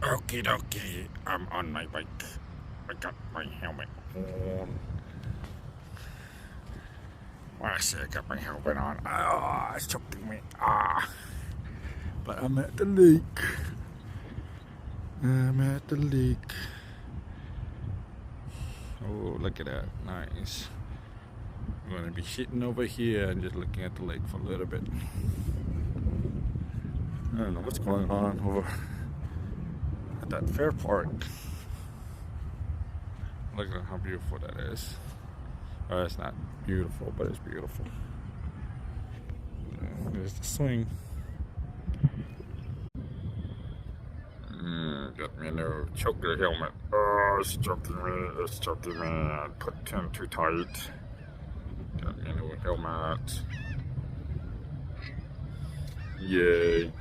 Okie dokie, I'm on my bike. I got my helmet on. Well, I say I got my helmet on. Ah, it's choking me. Ah. But I'm at the lake. I'm at the lake. Oh, look at that. Nice. I'm going to be sitting over here and just looking at the lake for a little bit. I don't know what's going on over at that fair park. Look at how beautiful that is. Oh, it's not beautiful, but it's beautiful. There's the swing. Got me a new choker helmet. Oh, it's choking me. It's choking me. I put him too tight. Got me a new helmet. Yay.